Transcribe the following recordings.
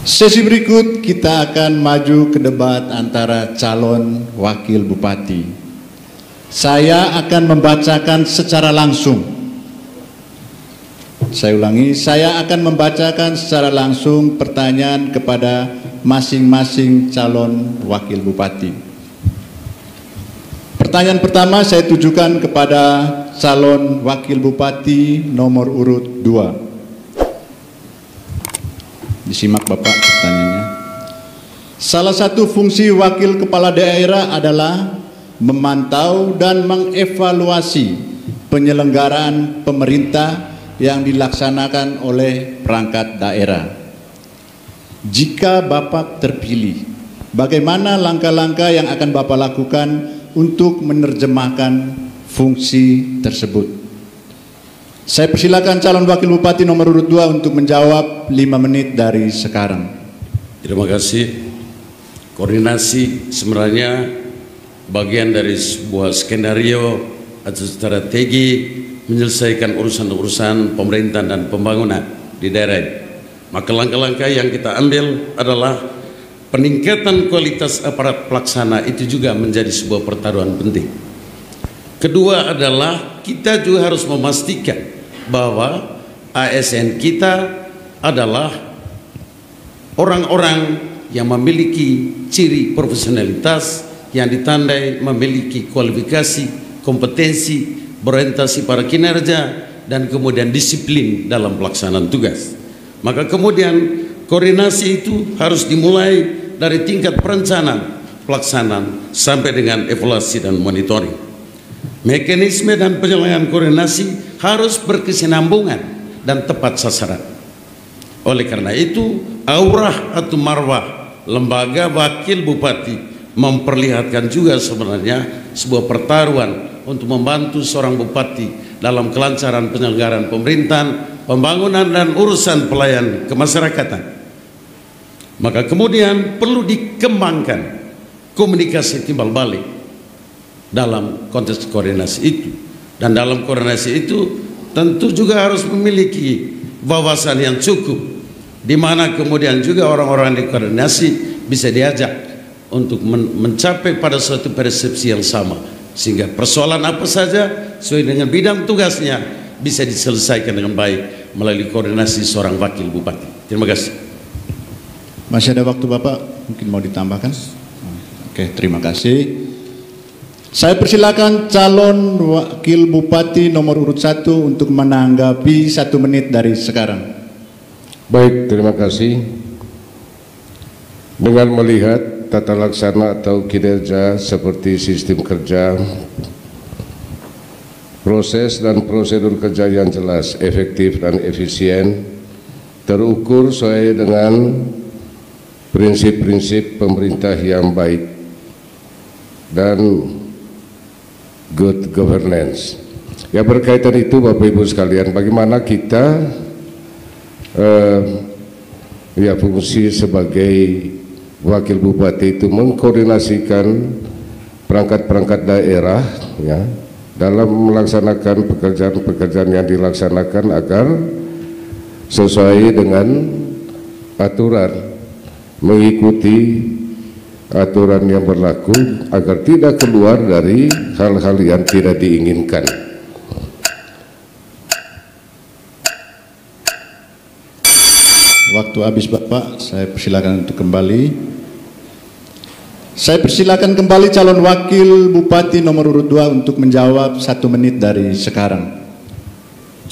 Sesi berikut kita akan maju ke debat antara calon wakil bupati. Saya akan membacakan secara langsung. Saya ulangi, saya akan membacakan secara langsung pertanyaan kepada masing-masing calon wakil bupati. Pertanyaan pertama saya tujukan kepada calon wakil bupati nomor urut 2. Disimak Bapak pertanyaannya. Salah satu fungsi wakil kepala daerah adalah memantau dan mengevaluasi penyelenggaraan pemerintah yang dilaksanakan oleh perangkat daerah. Jika Bapak terpilih, bagaimana langkah-langkah yang akan Bapak lakukan untuk menerjemahkan fungsi tersebut? Saya persilakan calon wakil bupati nomor urut 2 untuk menjawab 5 menit dari sekarang. Terima kasih. Koordinasi sebenarnya bagian dari sebuah skenario atau strategi menyelesaikan urusan-urusan pemerintahan dan pembangunan di daerah ini. Maka langkah-langkah yang kita ambil adalah peningkatan kualitas aparat pelaksana, itu juga menjadi sebuah pertaruhan penting. Kedua adalah kita juga harus memastikan bahwa ASN kita adalah orang-orang yang memiliki ciri profesionalitas yang ditandai memiliki kualifikasi, kompetensi, berorientasi pada kinerja, dan kemudian disiplin dalam pelaksanaan tugas. Maka kemudian koordinasi itu harus dimulai dari tingkat perencanaan, pelaksanaan, sampai dengan evaluasi dan monitoring. Mekanisme dan penyelenggaraan koordinasi harus berkesinambungan dan tepat sasaran. Oleh karena itu, aurah atau marwah lembaga wakil bupati memperlihatkan juga sebenarnya sebuah pertaruhan untuk membantu seorang bupati dalam kelancaran penyelenggaraan pemerintahan, pembangunan, dan urusan pelayan kemasyarakatan. Maka kemudian perlu dikembangkan komunikasi timbal balik dalam konteks koordinasi itu. Dan dalam koordinasi itu tentu juga harus memiliki wawasan yang cukup, di mana kemudian juga orang-orang di koordinasi bisa diajak untuk mencapai pada suatu persepsi yang sama, sehingga persoalan apa saja sesuai dengan bidang tugasnya bisa diselesaikan dengan baik melalui koordinasi seorang wakil bupati. Terima kasih. Masih ada waktu Bapak, mungkin mau ditambahkan? Oke, terima kasih. Saya persilakan calon wakil bupati nomor urut 1 untuk menanggapi 1 menit dari sekarang. Baik, terima kasih. Dengan melihat tata laksana atau kinerja seperti sistem kerja, proses dan prosedur kerja yang jelas, efektif dan efisien, terukur sesuai dengan prinsip-prinsip pemerintah yang baik dan good governance. Ya, berkaitan itu Bapak Ibu sekalian, bagaimana kita ya fungsi sebagai wakil bupati itu mengkoordinasikan perangkat-perangkat daerah ya dalam melaksanakan pekerjaan-pekerjaan yang dilaksanakan agar sesuai dengan aturan, mengikuti aturan yang berlaku agar tidak keluar dari hal-hal yang tidak diinginkan. Waktu habis Bapak, saya persilakan untuk kembali. Saya persilakan kembali calon wakil bupati nomor urut 2 untuk menjawab 1 menit dari sekarang.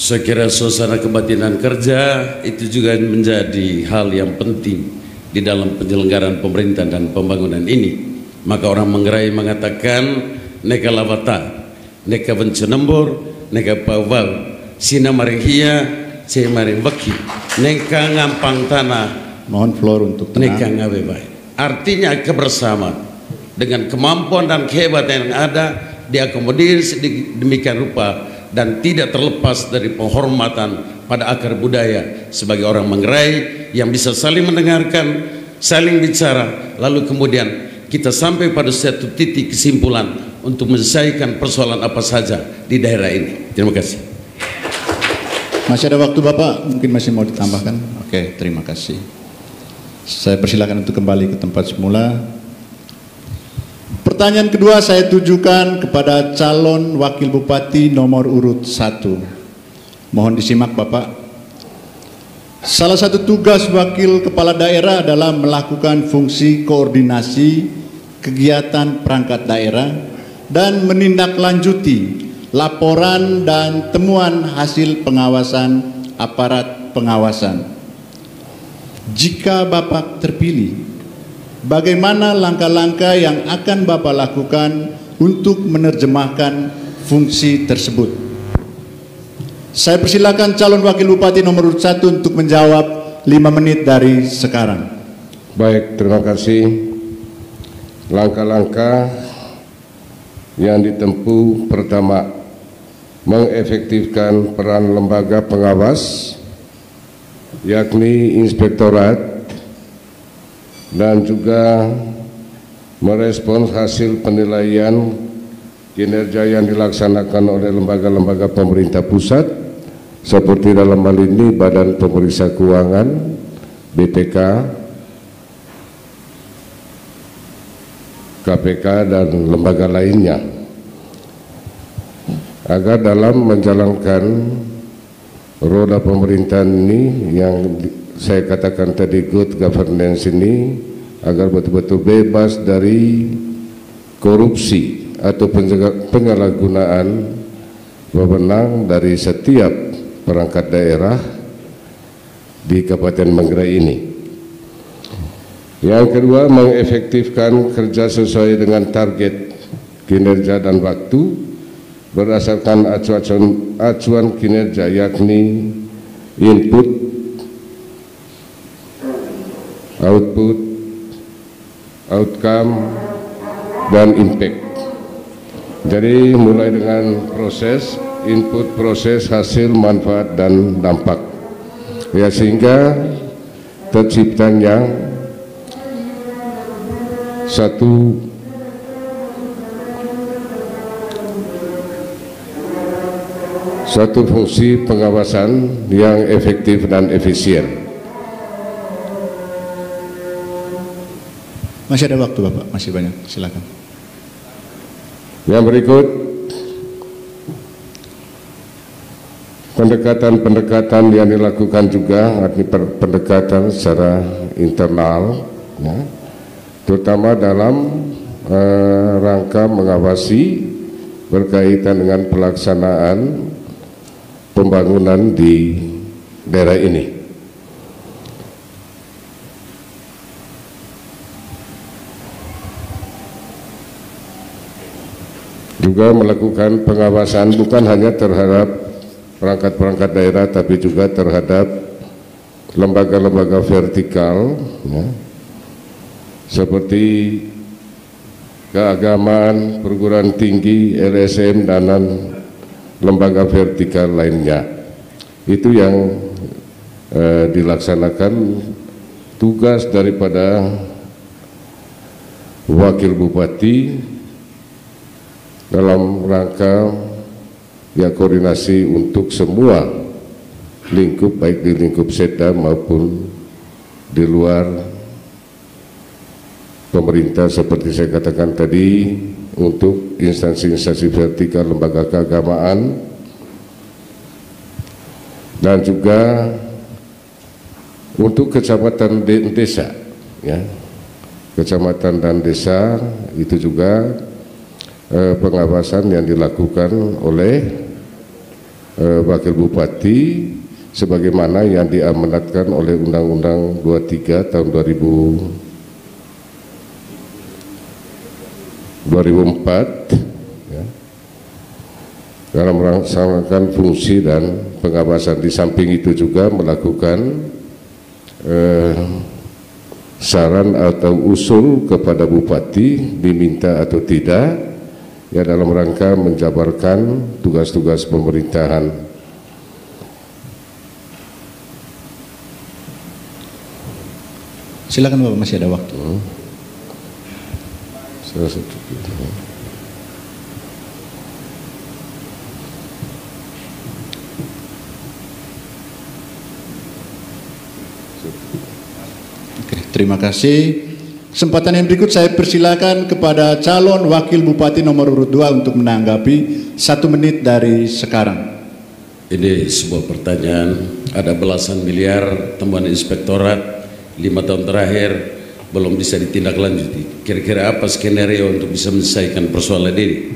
Saya kira suasana kebatinan kerja itu juga menjadi hal yang penting di dalam penyelenggaraan pemerintahan dan pembangunan ini. Maka orang Manggarai mengatakan neka lawata, neka bencenembor, neka pawal, sina maringhia, se maring baki, neka ngampang tanah. Mohon floor untuk tenang. Neka ngawebai. Artinya kebersamaan dengan kemampuan dan kehebatan yang ada diakomodir sedemikian rupa dan tidak terlepas dari penghormatan pada akar budaya sebagai orang Manggarai yang bisa saling mendengarkan, saling bicara, lalu kemudian kita sampai pada satu titik kesimpulan untuk menyelesaikan persoalan apa saja di daerah ini. Terima kasih. Masih ada waktu Bapak, mungkin masih mau ditambahkan? Oke, terima kasih. Saya persilakan untuk kembali ke tempat semula. Pertanyaan kedua saya tujukan kepada calon wakil bupati nomor urut 1. Mohon disimak Bapak. Salah satu tugas wakil kepala daerah adalah melakukan fungsi koordinasi kegiatan perangkat daerah dan menindaklanjuti laporan dan temuan hasil pengawasan aparat pengawasan. Jika Bapak terpilih, bagaimana langkah-langkah yang akan Bapak lakukan untuk menerjemahkan fungsi tersebut? Saya persilakan calon wakil bupati nomor urut 1 untuk menjawab 5 menit dari sekarang. Baik, terima kasih. Langkah-langkah yang ditempuh pertama, mengefektifkan peran lembaga pengawas yakni inspektorat dan juga merespons hasil penilaian kinerja yang dilaksanakan oleh lembaga-lembaga pemerintah pusat seperti dalam hal ini Badan Pemeriksa Keuangan, BPK, KPK dan lembaga lainnya, agar dalam menjalankan roda pemerintahan ini yang saya katakan tadi good governance ini, agar betul-betul bebas dari korupsi atau penyalahgunaan wewenang dari setiap perangkat daerah di Kabupaten Manggarai ini. Yang kedua, mengefektifkan kerja sesuai dengan target kinerja dan waktu berdasarkan acuan kinerja yakni input, output, outcome, dan impact. Jadi mulai dengan proses, input, proses, hasil, manfaat, dan dampak. Ya, sehingga terciptanya satu fungsi pengawasan yang efektif dan efisien. Masih ada waktu Bapak, masih banyak, silakan. Yang berikut, pendekatan-pendekatan yang dilakukan juga, pendekatan secara internal, ya, terutama dalam rangka mengawasi berkaitan dengan pelaksanaan pembangunan di daerah ini. Juga melakukan pengawasan bukan hanya terhadap perangkat-perangkat daerah, tapi juga terhadap lembaga-lembaga vertikal, ya, seperti keagamaan, perguruan tinggi, LSM, dan lembaga vertikal lainnya. Itu yang dilaksanakan tugas daripada wakil bupati dalam rangka ya koordinasi untuk semua lingkup, baik di lingkup Setda maupun di luar pemerintah seperti saya katakan tadi, untuk instansi-instansi vertikal, lembaga keagamaan, dan juga untuk kecamatan desa, ya, kecamatan dan desa itu juga pengawasan yang dilakukan oleh wakil bupati sebagaimana yang diamanatkan oleh Undang-Undang 23 tahun 2004, ya, dalam melaksanakan fungsi dan pengawasan. Di samping itu juga melakukan saran atau usul kepada bupati diminta atau tidak, ya, dalam rangka menjabarkan tugas-tugas pemerintahan. Silakan Bapak, masih ada waktu. Oke, terima kasih. Kesempatan yang berikut saya persilakan kepada calon wakil bupati nomor urut 2 untuk menanggapi 1 menit dari sekarang. Ini sebuah pertanyaan, ada belasan miliar temuan inspektorat 5 tahun terakhir belum bisa ditindaklanjuti. Kira-kira apa skenario untuk bisa menyelesaikan persoalan ini?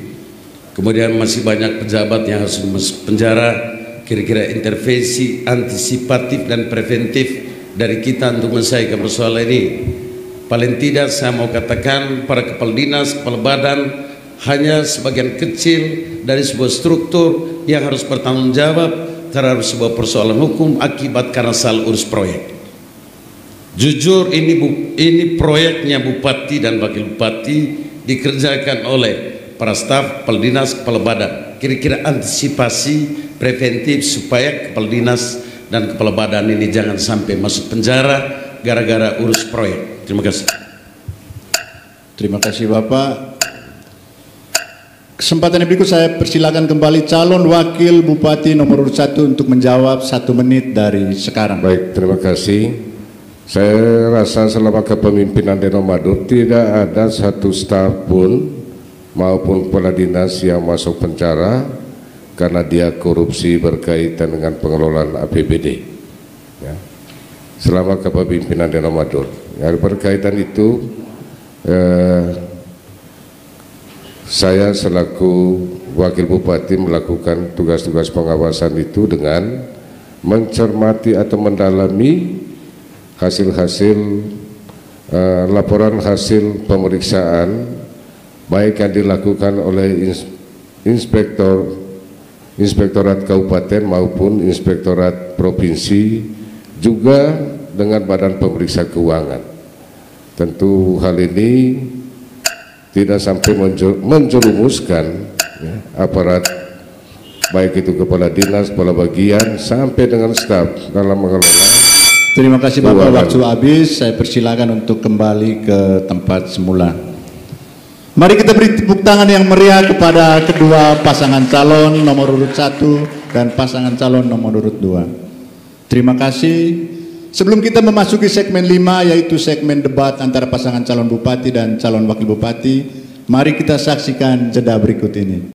Kemudian masih banyak pejabat yang harus masuk penjara. Kira-kira intervensi antisipatif dan preventif dari kita untuk menyelesaikan persoalan ini. Paling tidak saya mau katakan para kepala dinas, kepala badan hanya sebagian kecil dari sebuah struktur yang harus bertanggung jawab terhadap sebuah persoalan hukum akibat karena salah urus proyek. Jujur ini proyeknya bupati dan wakil bupati dikerjakan oleh para staf, kepala dinas, kepala badan. Kira-kira antisipasi preventif supaya kepala dinas dan kepala badan ini jangan sampai masuk penjara gara-gara urus proyek. Terima kasih. Terima kasih Bapak. Kesempatan yang berikut saya persilakan kembali calon wakil bupati nomor urut 1 untuk menjawab 1 menit dari sekarang. Baik, terima kasih. Saya rasa selama kepemimpinan Deno Madur tidak ada satu staf pun maupun kepala dinas yang masuk penjara karena dia korupsi berkaitan dengan pengelolaan APBD. Ya. Selama kepemimpinan Deno Madur. Ya, berkaitan itu saya selaku wakil bupati melakukan tugas-tugas pengawasan itu dengan mencermati atau mendalami hasil-hasil laporan hasil pemeriksaan baik yang dilakukan oleh inspektorat kabupaten maupun inspektorat provinsi, juga dengan badan pemeriksa keuangan. Tentu hal ini tidak sampai menjerumuskan ya, aparat baik itu kepala dinas, kepala bagian sampai dengan staf dalam mengelola. Terima kasih Bapak, waktu habis. Saya persilakan untuk kembali ke tempat semula. Mari kita beri tepuk tangan yang meriah kepada kedua pasangan calon nomor urut 1 dan pasangan calon nomor urut 2. Terima kasih. Sebelum kita memasuki segmen 5 yaitu segmen debat antara pasangan calon bupati dan calon wakil bupati, mari kita saksikan jeda berikut ini.